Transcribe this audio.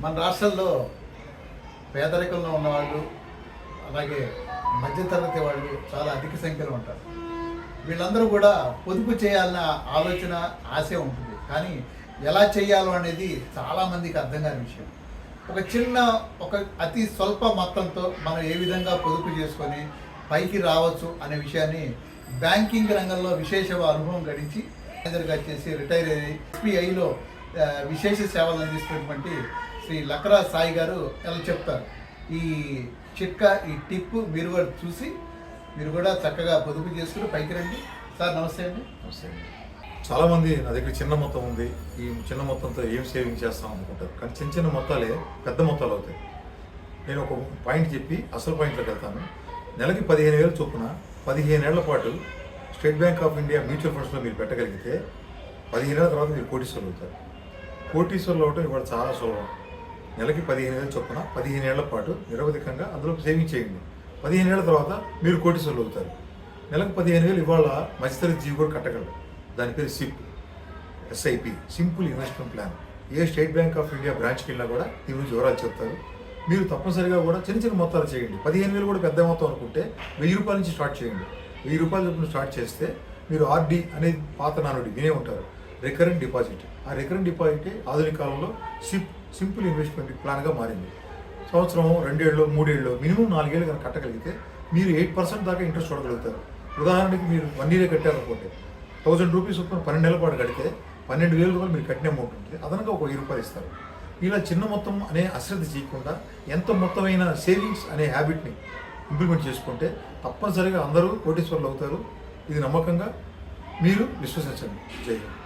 మన రాష్ట్రంలో పేదరికంలో ఉన్నవాళ్ళు అలాగే మధ్యతరగతి వాళ్ళు చాలా అధిక సంఖ్యలో ఉంటారు. వీళ్ళందరూ కూడా పొదుపు చేయాలన్న ఆలోచన ఆశ ఉంటుంది, కానీ ఎలా చేయాలో అనేది చాలామందికి అర్థం కాని విషయం. ఒక అతి స్వల్ప మొత్తంతో మనం ఏ విధంగా పొదుపు చేసుకొని పైకి రావచ్చు అనే విషయాన్ని బ్యాంకింగ్ రంగంలో విశేష అనుభవం గడించి మేనేజర్గా చేసి రిటైర్ అయ్యి ఎస్బీఐలో విశేష సేవలు అందిస్తున్నటువంటి శ్రీ లక్రా సాయి గారు ఎలా చెప్తారు. ఈ చిట్కా, ఈ టిప్ మీరు కూడా చూసి మీరు కూడా చక్కగా పొదుపు చేసుకుని పైకి రండి. సార్ నమస్తే అండి. నమస్తే అండి. చాలామంది నా దగ్గర చిన్న మొత్తం ఉంది, ఈ చిన్న మొత్తంతో ఏం సేవింగ్ చేస్తాం అనుకుంటారు, కానీ చిన్న చిన్న మొత్తాలే పెద్ద మొత్తాలు అవుతాయి. నేను ఒక పాయింట్ చెప్పి అసలు పాయింట్లోకి వెళ్తాను. నెలకి 15,000 చొప్పున 15 ఏళ్ల పాటు state bank of India mutual ఫండ్స్లో మీరు పెట్టగలిగితే 15 ఏళ్ల తర్వాత మీరు కోటీశ్వరులు అవుతారు. కోటీశ్వరులు అవటం ఇవాళ చాలా సులభం. నెలకి 15,000 చొప్పున 15 ఏళ్ల పాటు నిరవధికంగా అందులో సేవింగ్ చేయండి. 15 ఏళ్ల తర్వాత మీరు కోటీశ్వరులు అవుతారు. నెలకు 15,000 ఇవాళ మధ్యతరగతి జీవి కూడా కట్టగలరు. దాని పేరు SIP, simple investment plan. A state bank of India బ్రాంచ్కి వెళ్ళినా కూడా దీని గురించి వివరాలు చెప్తారు. మీరు తప్పనిసరిగా కూడా చిన్న చిన్న మొత్తాలు చేయండి. 15,000 కూడా పెద్ద మొత్తం అనుకుంటే 1,000 రూపాయల నుంచి స్టార్ట్ చేయండి. 1,000 రూపాయల చొప్పున స్టార్ట్ చేస్తే మీరు RD అనేది పాత నానుడి వినే ఉంటారు, రికరెంట్ డిపాజిట్. ఆ రికరెంట్ డిపాజిట్ ఆధునిక కాలంలో సింపుల్ ఇన్వెస్ట్మెంట్ ప్లాన్గా మారింది. సంవత్సరం 2 ఏళ్ళు 3 ఏళ్ళు మినిమం 4 ఏళ్ళు కనుక కట్టగలిగితే మీరు 8% దాకా ఇంట్రెస్ట్ చూడగలుగుతారు. ఉదాహరణకి మీరు 1 ఇయర్ కట్టారనుకోండి, 1,000 రూపీస్ చొప్పున 12 నెలల పాటు కడితే 12,000 రూపాయలు మీరు కట్టిన అమౌంట్ ఉంటుంది. అదనంగా ఒక 1,000 రూపాయలు ఇస్తారు. ఇలా చిన్న మొత్తం అనే అశ్రద్ధ చేయకుండా ఎంత మొత్తమైన సేవింగ్స్ అనే హ్యాబిట్ని ఇంప్లిమెంట్ చేసుకుంటే తప్పనిసరిగా అందరూ కోటీశ్వరులు అవుతారు. ఇది నమ్మకంగా మీరు విశ్వసించండి. జై హింద్.